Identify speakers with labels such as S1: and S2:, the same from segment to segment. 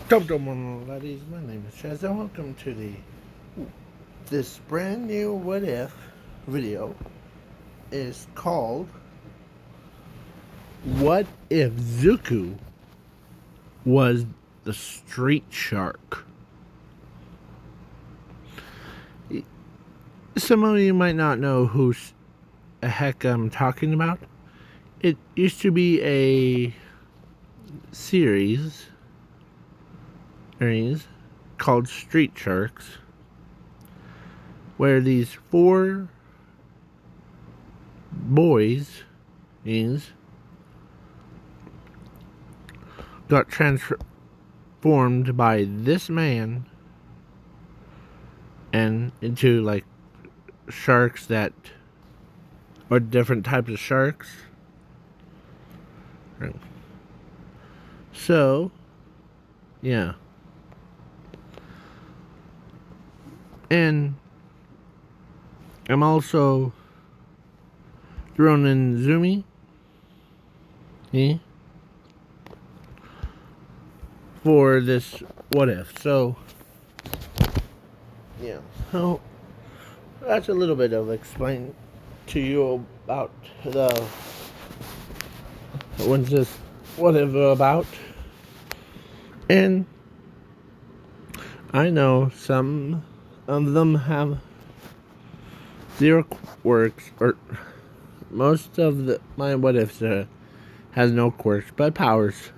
S1: Top one, ladies. My name is Chaz, and welcome to this brand new What If video. Is called What If Zuko Was the Street Shark? Some of you might not know who the heck I'm talking about. It used to be a series called Street Sharks, where these four boys got transformed by this man and into like sharks that are different types of sharks. So, yeah. And I'm also throwing in Zumi for this what if. So, yeah. So, that's a little bit of explain to you about what's this what if about. And I know some of them have zero quirks, or most of my what ifs has no quirks but powers.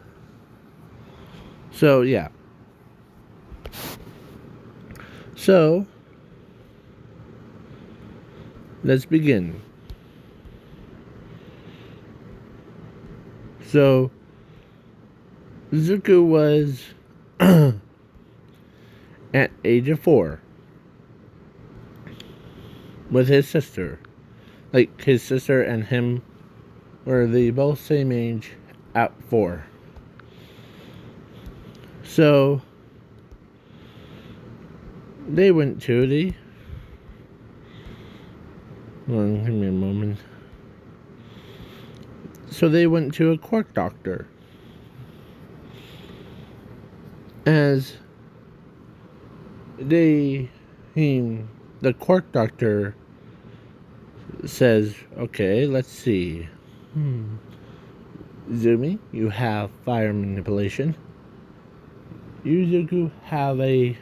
S1: So yeah. So let's begin. So Zuko was at age of 4 with his sister. Like, his sister and him were both same age at 4. So they went to hold on, give me a moment. So they went to a quirk doctor. As the quirk doctor says, okay, let's see. Zumi, you have fire manipulation. You, Zuko, have a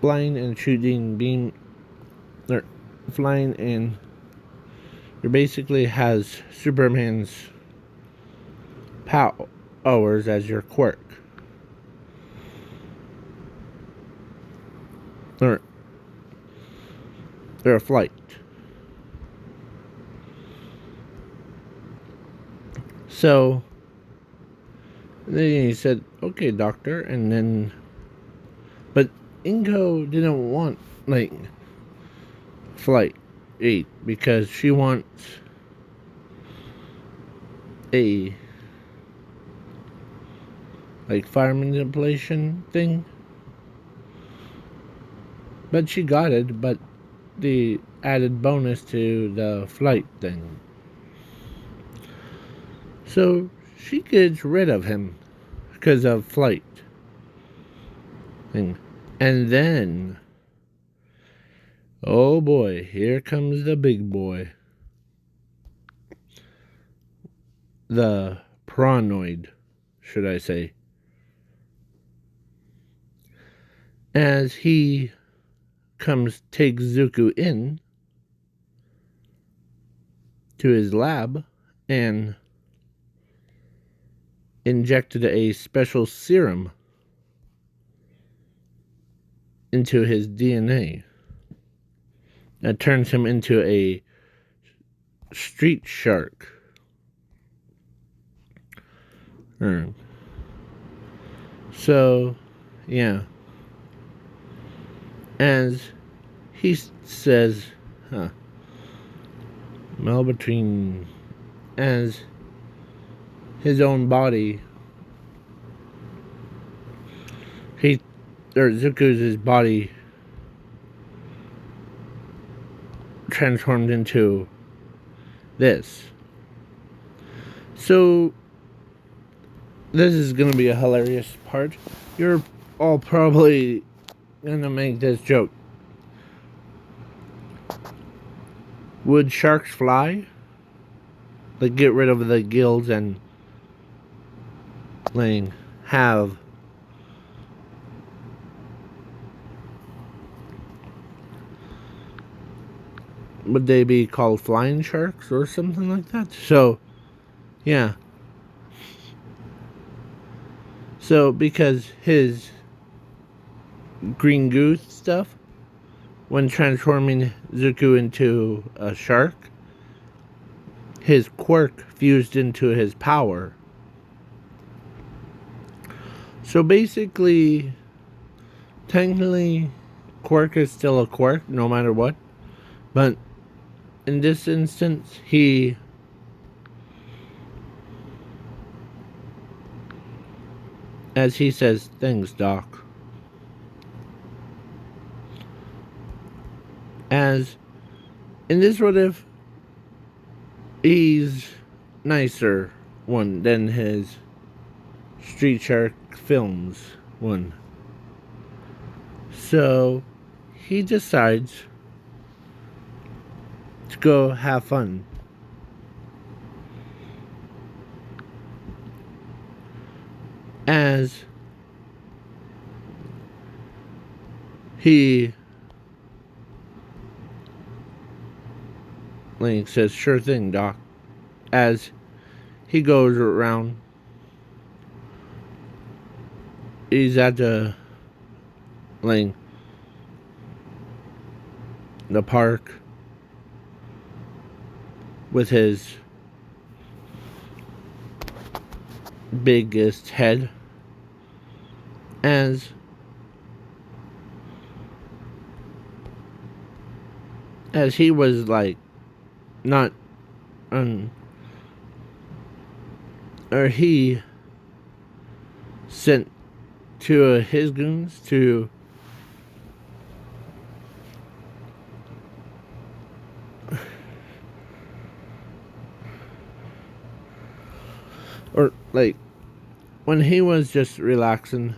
S1: flying and shooting beam, or flying, and you basically has Superman's powers as your quirk. Or a flight. So then he said, okay, doctor, and then but Ingo didn't want like flight 8 because she wants a like fire manipulation thing. But she got it, but the added bonus to the flight thing. So she gets rid of him because of flight thing. And then, oh boy, here comes the big boy. The pranoid, should I say. As he takes Zuko in to his lab and injected a special serum into his DNA that turns him into a street shark. So, yeah. As he says, well, between as his own body, Zuko's body transformed into this. So, this is gonna be a hilarious part. You're all probably gonna make this joke. Would sharks fly? Like, get rid of the gills and, like, have would they be called flying sharks or something like that? So, yeah. So, because his green goo stuff, when transforming Zuko into a shark, his quirk fused into his power. So basically, technically, quirk is still a quirk no matter what. But in this instance, he as he says, "Thanks, Doc." As in this what if he's nicer one than his Street Shark Films one. So he decides to go have fun. As he Link says, "Sure thing, Doc." As he goes around, he's at the park with his biggest head. As he was not or he sent two of his goons to or when he was just relaxing,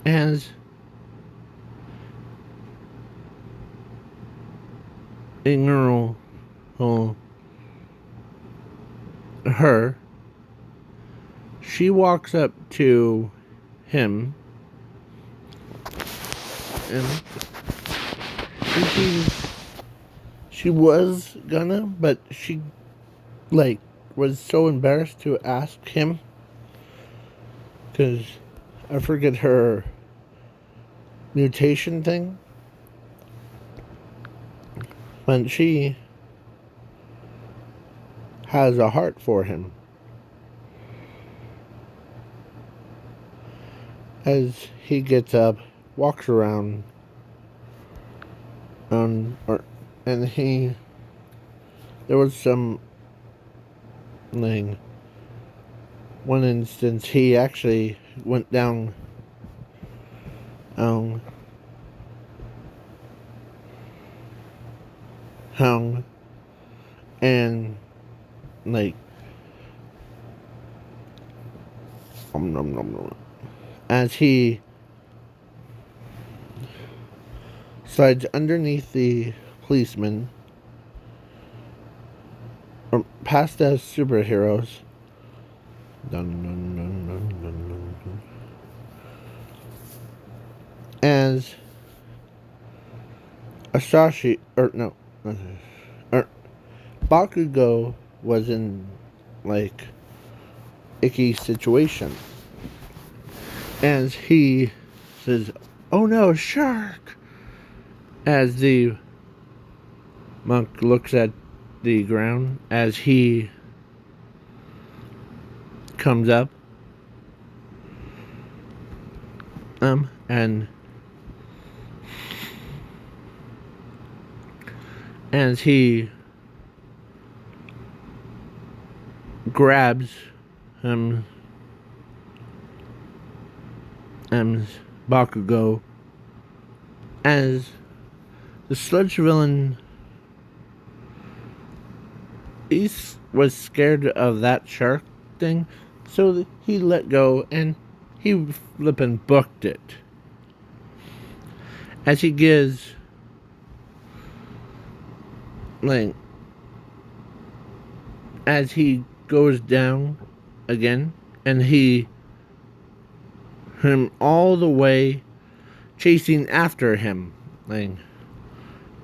S1: as a girl, her, she walks up to him and she was gonna, but she was so embarrassed to ask him because I forget her mutation thing, but she has a heart for him. As he gets up, walks around, and there was some one instance he actually went down hung and as he slides underneath the policeman or past the superheroes. Dun, dun, dun, dun, dun, dun, dun. As Asashi Bakugo was in icky situation, as he says, "Oh no, shark!" As the monk looks at the ground, as he comes up, and as he grabs Bakugo, as the sludge villain was scared of that shark thing, so he let go and he flippin' booked it. As he gives, like, as he goes down again, and him all the way chasing after him, like,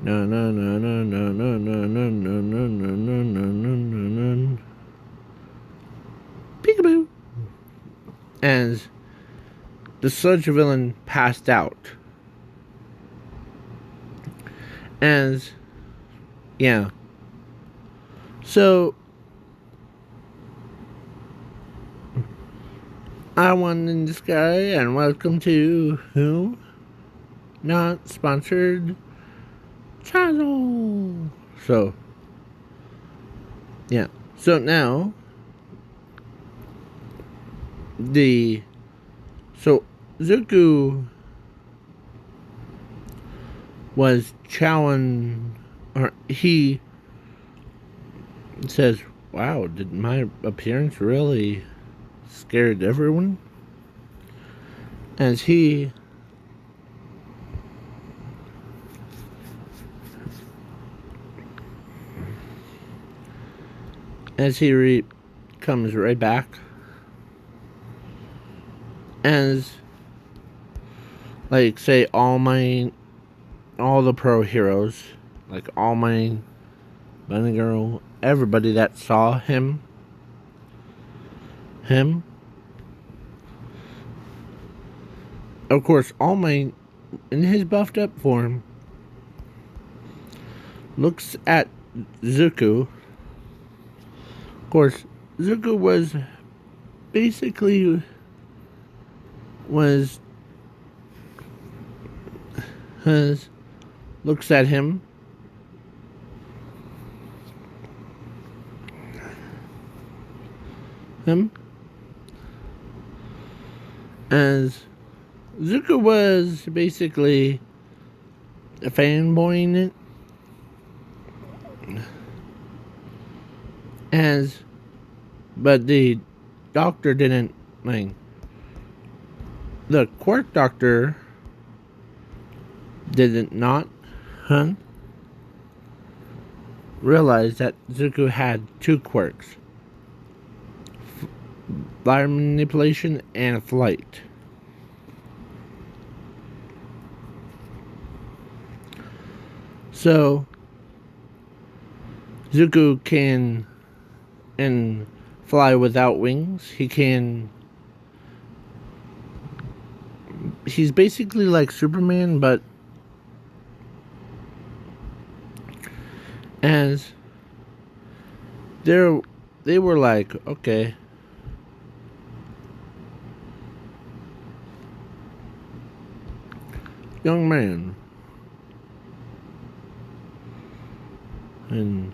S1: no no no no no no no no no no no no no no no, peekaboo, as the sludge villain passed out. As, yeah. So, I want in this guy, and welcome to who? Not sponsored. Channel. So, yeah. So now, Zuko was challenged, or he says, wow, did my appearance really scared everyone? As he comes right back, as, like, say, all the pro heroes, like All Might, Bunny Girl, everybody that saw him, of course, All Might, in his buffed up form, looks at Zuko. Of course, Zuko looks at him, as Zuko was basically fanboying it, but the doctor didn't, like, the quirk doctor did not realize that Zuko had two quirks: fire manipulation and flight. So Zuko can fly without wings. He's basically like Superman, but as they were like, okay, young man, and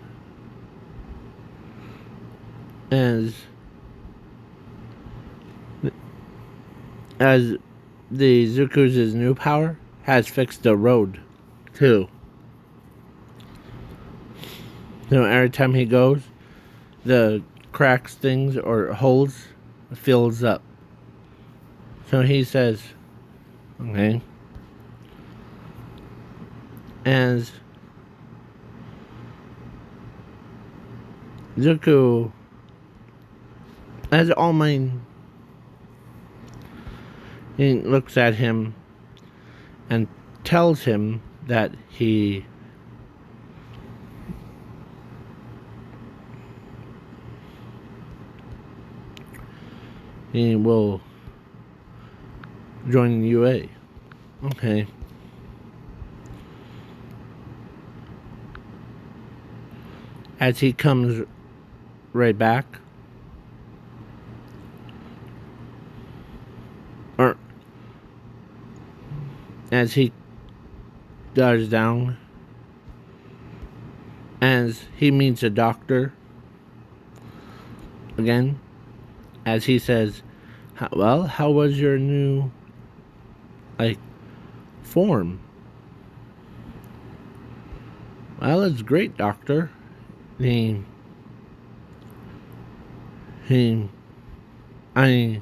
S1: as the Zuko's new power has fixed the road too. So every time he goes, the cracks, things, or holes fills up. So he says, okay. As Zuko, as All Might, he looks at him and tells him that he will join the UA. Okay. As he comes right back, or as he dives down, as he meets a doctor again, as he says, how was your new, like, form? Well, it's great, doctor. he, I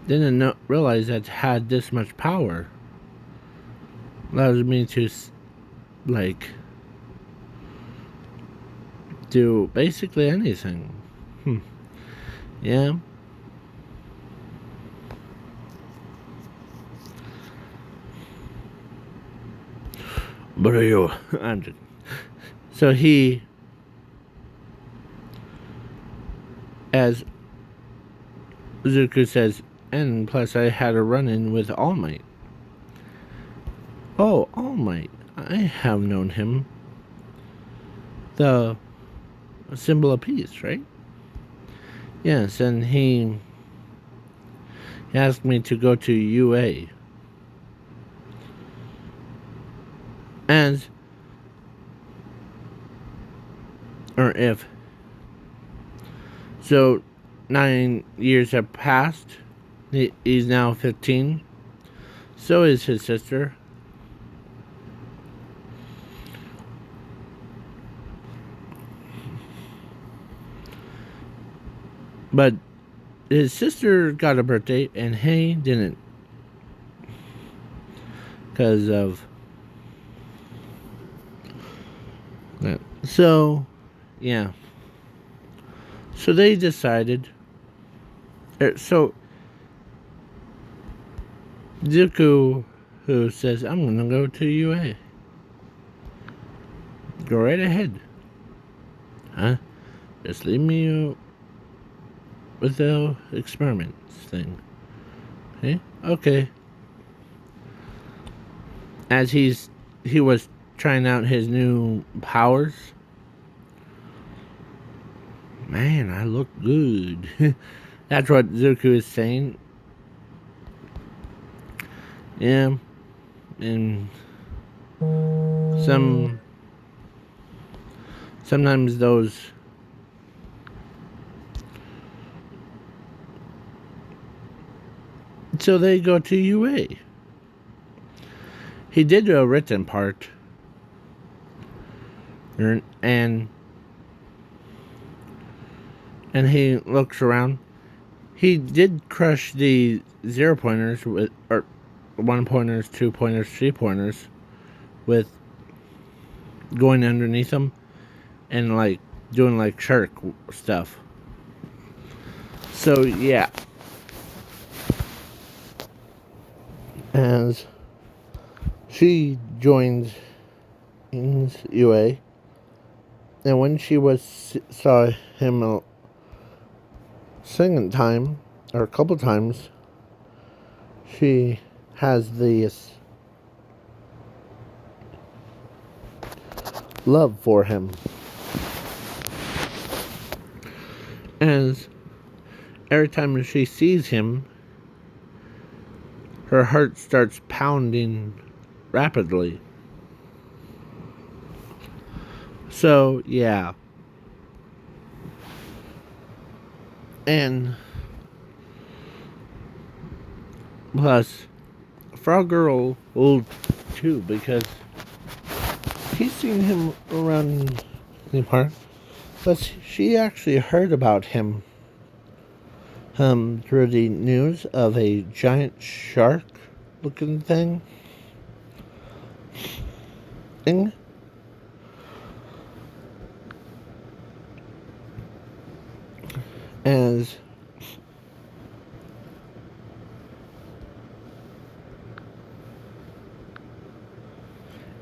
S1: didn't realize that it had this much power. Allows me to, like, do basically anything. Yeah. But are you? I'm just. So he, as Zuko says, and plus I had a run-in with All Might. Oh, All Might. I have known him. The symbol of peace, right? Yes, and he asked me to go to UA. As, or if. So, 9 years have passed. He's now 15. So is his sister. But his sister got a birthday and he didn't. Because of that. So, yeah. So they decided. So, Zuko, who says, I'm going to go to UA. Go right ahead. Huh? Just leave me with the experiments thing. Okay? Okay. As he was trying out his new powers. Man, I look good. That's what Zuko is saying. Yeah. And sometimes those so they go to UA. He did a written part. And he looks around. He did crush the 0-pointers with, or 1-pointers, 2-pointers, 3-pointers with going underneath them and like doing like shark stuff. So yeah. As she joins in UA, and when she saw him a second time or a couple times, she has this love for him. As every time she sees him, her heart starts pounding rapidly. So, yeah. And plus, Frog Girl will too, because he's seen him around the park, but she actually heard about him through the news of a giant shark looking thing.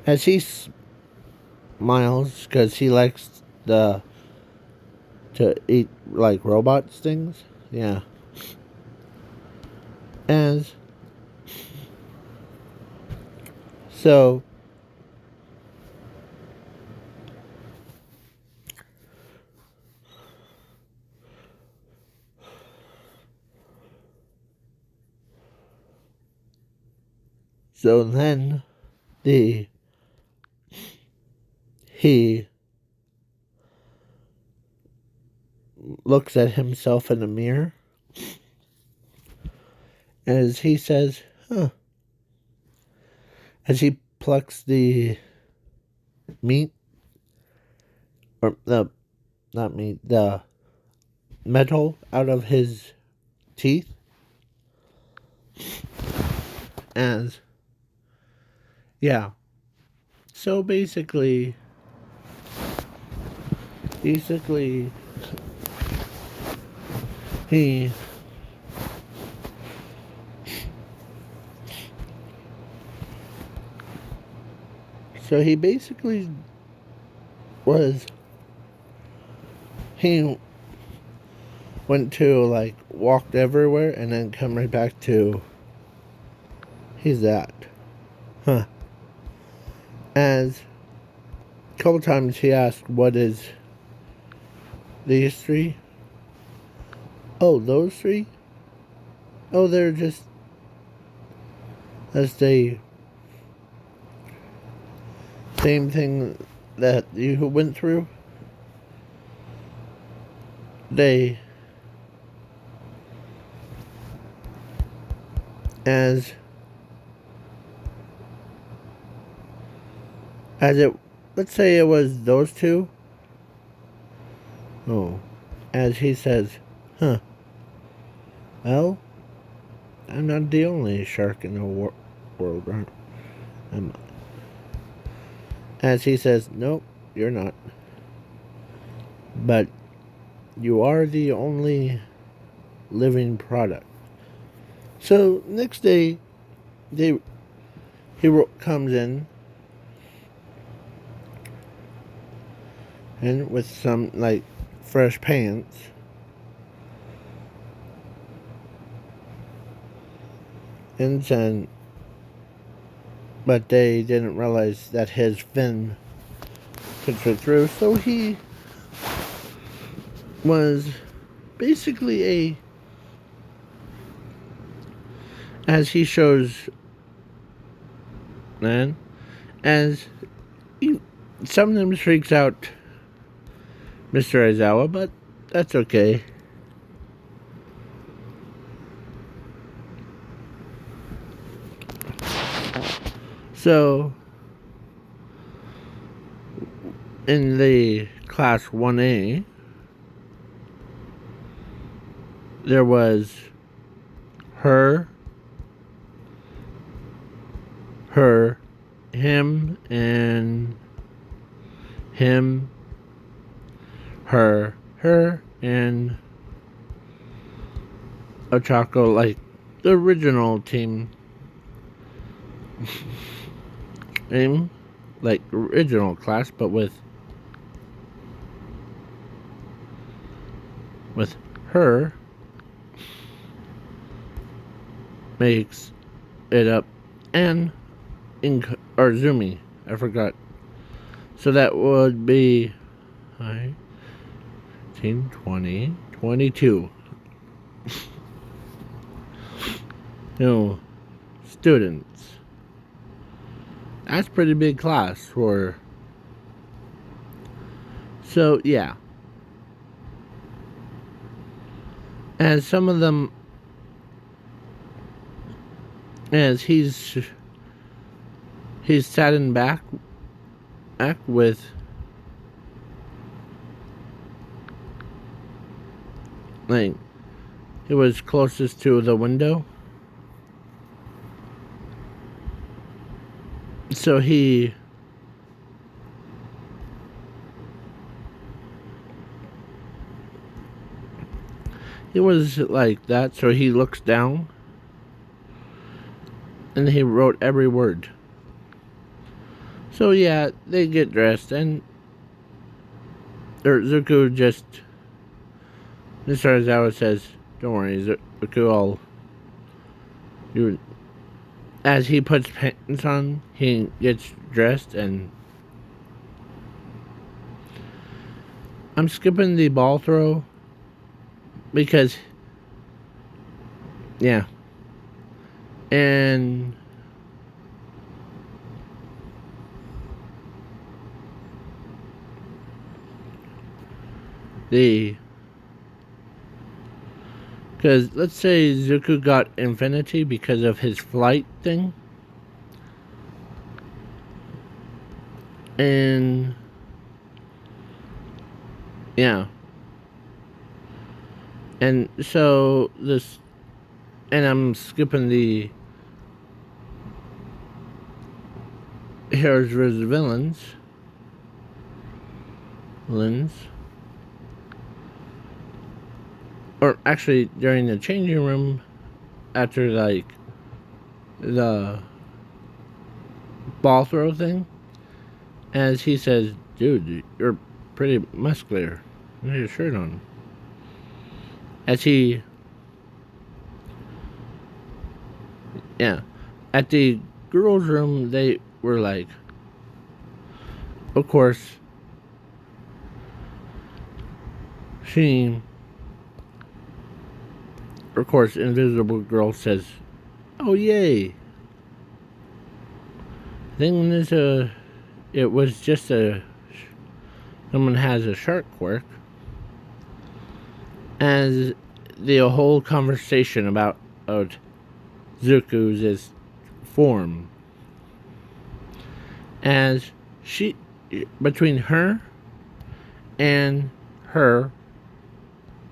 S1: As he smiles because he likes to eat like robots things. Yeah. As so then he looks at himself in the mirror as he says, huh. As he plucks the meat, or the, not meat, the metal out of his teeth. As, yeah. So basically, he he basically was, he went to, like, walked everywhere and then come right back to, he's that. Huh. As a couple times he asked, what is these three? Oh, those three? Oh, they're just, as they, same thing that you went through. They, as it, let's say it was those two. Oh, as he says, huh, well, I'm not the only shark in the world, right? As he says, nope, you're not. But you are the only living product. So next day, he comes in and with some, like, fresh pants. And then, but they didn't realize that his fin could fit through. So he was basically as he shows, man, as he, some of them freaks out Mr. Aizawa, but that's okay. So, in the class 1A, there was her, him, and him, her, and Ochako, like the original team name, like original class, but with her makes it up, and or Zumi, I forgot. So that would be 19, 20, 22. Students. That's pretty big class for. So yeah. And some of them, as he's sat in back with like he was closest to the window. So he was like that, so he looks down and he wrote every word. So yeah, they get dressed and Zuko just, Mr. Aizawa says, don't worry, Zuko, I'll do it. As he puts pants on, he gets dressed, and I'm skipping the ball throw because, yeah. And because let's say Zuko got infinity because of his flight thing. And yeah. And so this, and I'm skipping the heroes versus villains, or actually during the changing room, after like the ball throw thing, as he says, "Dude, you're pretty muscular. You have your shirt on." As he, yeah, at the girls' room, they were like, of course, Invisible Girl says, "Oh yay! Thing is, it was just someone has a shark quirk." As the whole conversation about Zuko's form, as she, between her and her,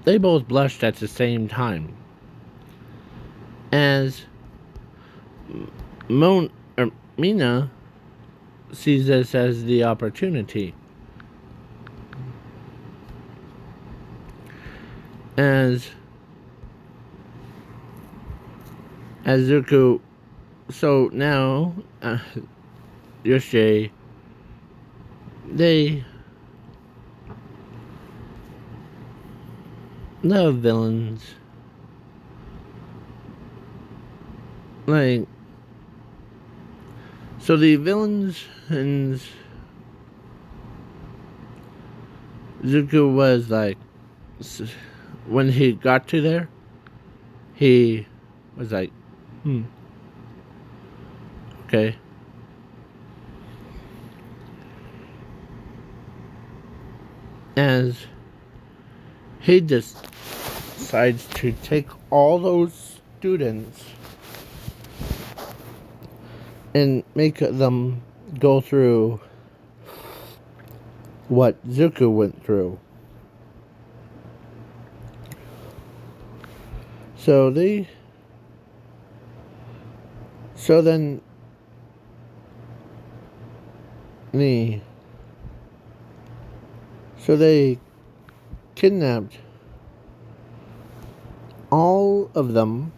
S1: they both blushed at the same time. As Mina sees this as the opportunity. As Zuko, so now, Yoshi, they love villains. Like, so the villains and Zuko was like, when he got to there, he was like, okay. As he just decides to take all those students and make them go through what Zuko went through. So then they kidnapped all of them.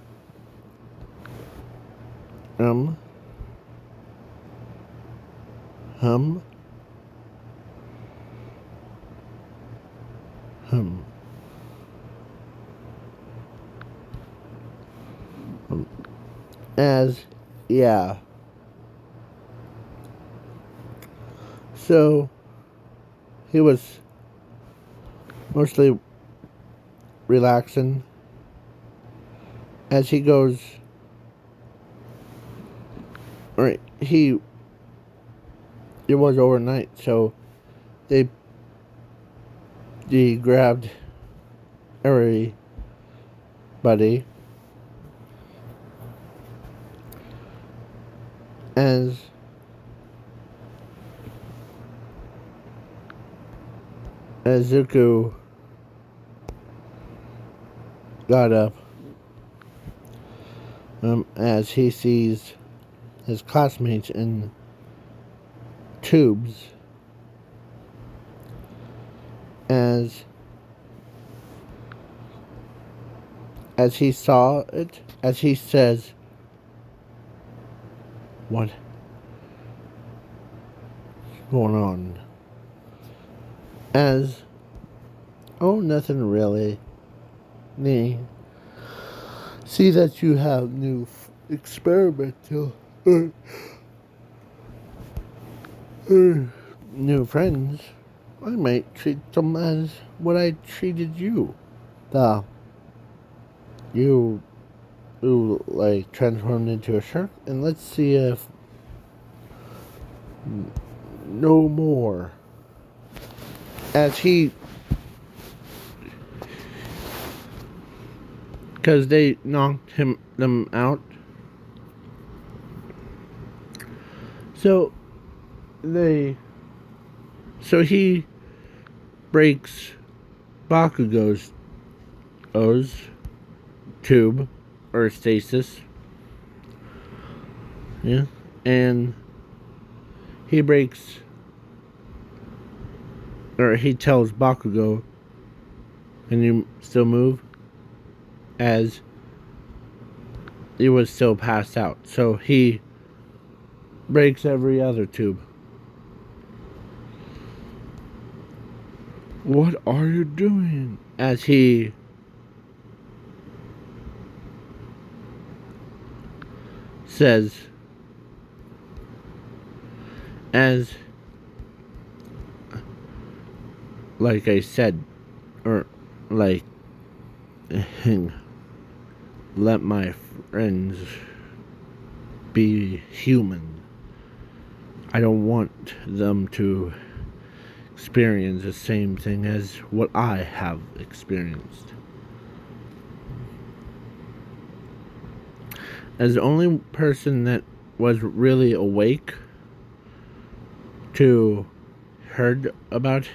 S1: As, yeah. So he was mostly relaxing as he goes. Right, it was overnight, so they grabbed everybody as Zuko got up, as he sees his classmates in tubes, as he saw it, as he says, "What's going on?" As, "Oh, nothing really. See that you have new experimental new friends. I might treat them as what I treated you. You who, like, transformed into a shark, and let's see if no more." As he, because they knocked them out. So he breaks Bakugo's O's tube or stasis. Yeah. And he breaks, or he tells Bakugo, "Can you still move?" As he was still passed out. So he breaks every other tube. "What are you doing?" As he says, as like I said, or like, let my friends be human. I don't want them to experience the same thing as what I have experienced. As the only person that was really awake to heard about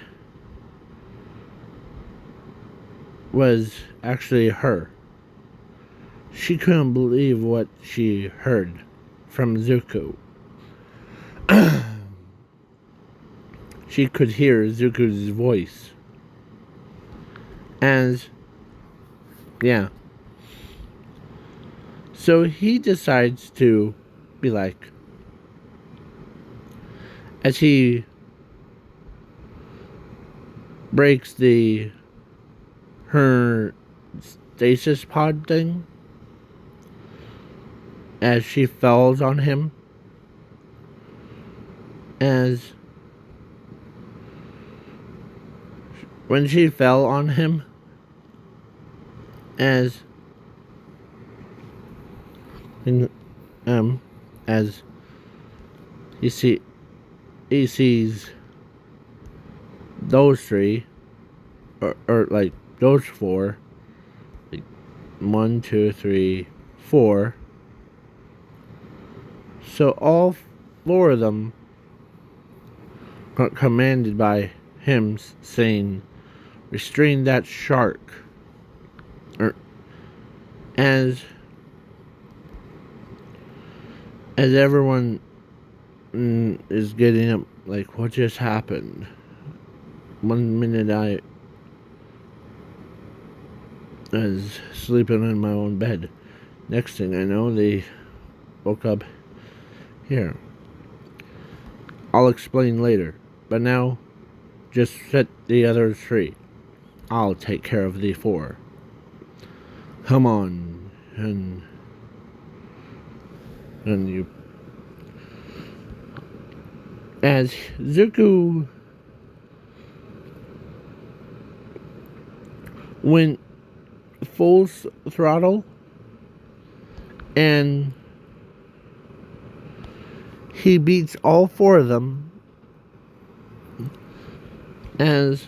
S1: was actually her. She couldn't believe what she heard from Zuko. She could hear Zuko's voice. And yeah. So he decides to be like, as he breaks her stasis pod thing, as she falls on him, as when she fell on him, as in, as he sees those three, or like those four, like 1, 2, 3, 4. So all 4 of them got commanded by him, saying, "Restrain that shark." Or as everyone is getting up, like, what just happened? One minute I was sleeping in my own bed. Next thing I know, they woke up here. I'll explain later. But now, just set the others free. I'll take care of the 4. Come on. And you... As Zuko went full throttle, and he beats all 4 of them, as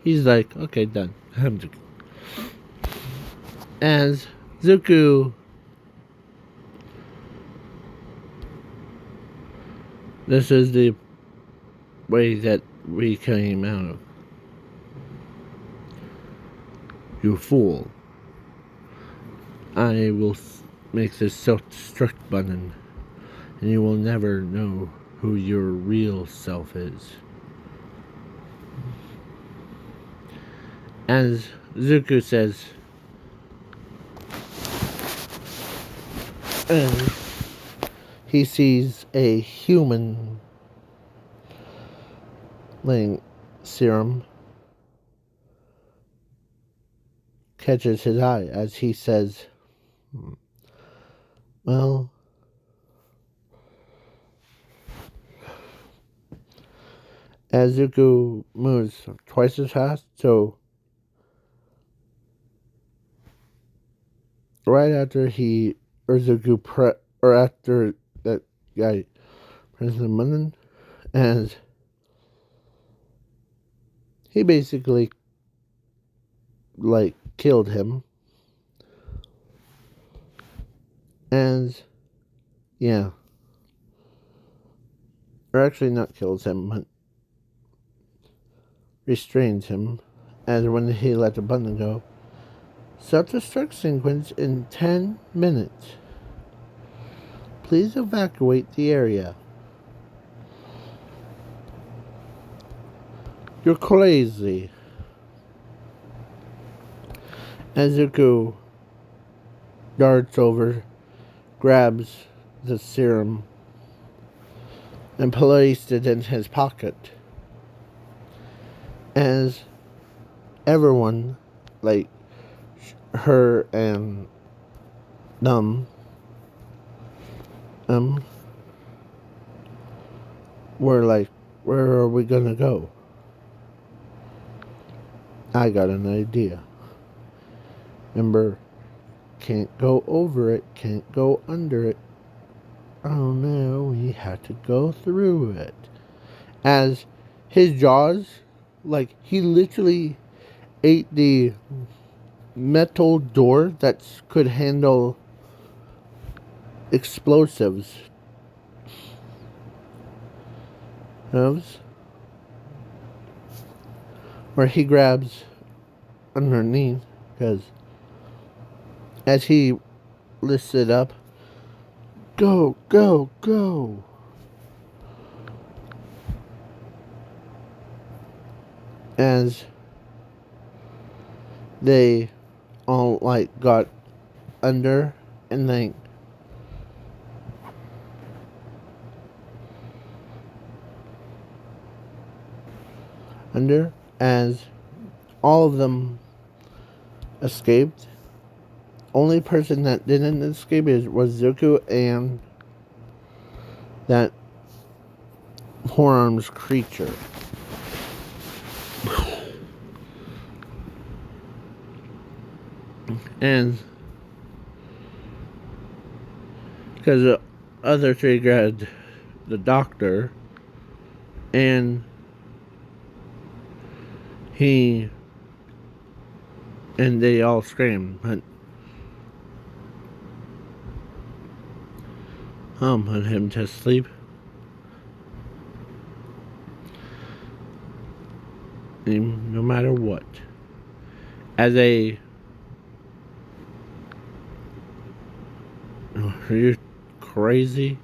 S1: he's like, okay, done. I'm Zuko. As Zuko, this is the way that we came out of. You fool. I will make this self-destruct button, and you will never know who your real self is. As Zuko says, and he sees a human laying serum catches his eye as he says, well, as Zuko moves twice as fast, so right after Zuko or after that guy presses the button, and he basically like killed him, and yeah, or actually not kills him, but restrains him, as when he let the button go, Self-destruct sequence in 10 minutes. Please evacuate the area. You're crazy. Ezuku darts over, grabs the serum, and placed it in his pocket. As everyone, like her and were like, where are we gonna go? I got an idea. Remember, can't go over it, can't go under it. Oh no, we had to go through it. As his jaws, like, he literally ate the metal door that could handle explosives. Where he grabs underneath, because as he lifts it up, go, go, go. As they all like got under and like under, as all of them escaped. Only person that didn't escape was Zuko and that four-arms creature. And because the other three grabbed the doctor, and they all screamed, but put him to sleep. No matter what. As a... Are you crazy?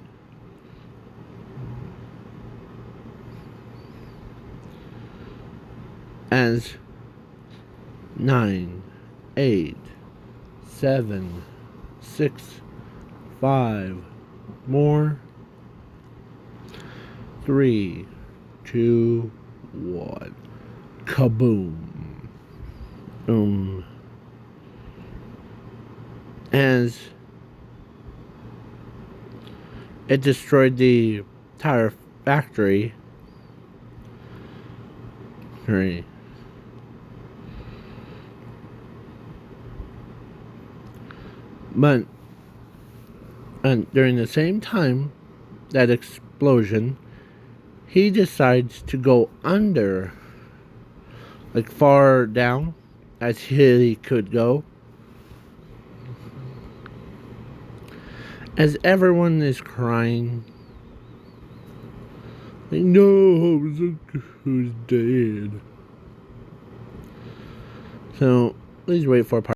S1: As 9, 8, 7, 6, 5 more. 3, 2, 1. Kaboom. As it destroyed the entire factory. But and during the same time, that explosion, he decides to go under, like far down as he could go. As everyone is crying, like, no, Zuko's dead. So please wait for part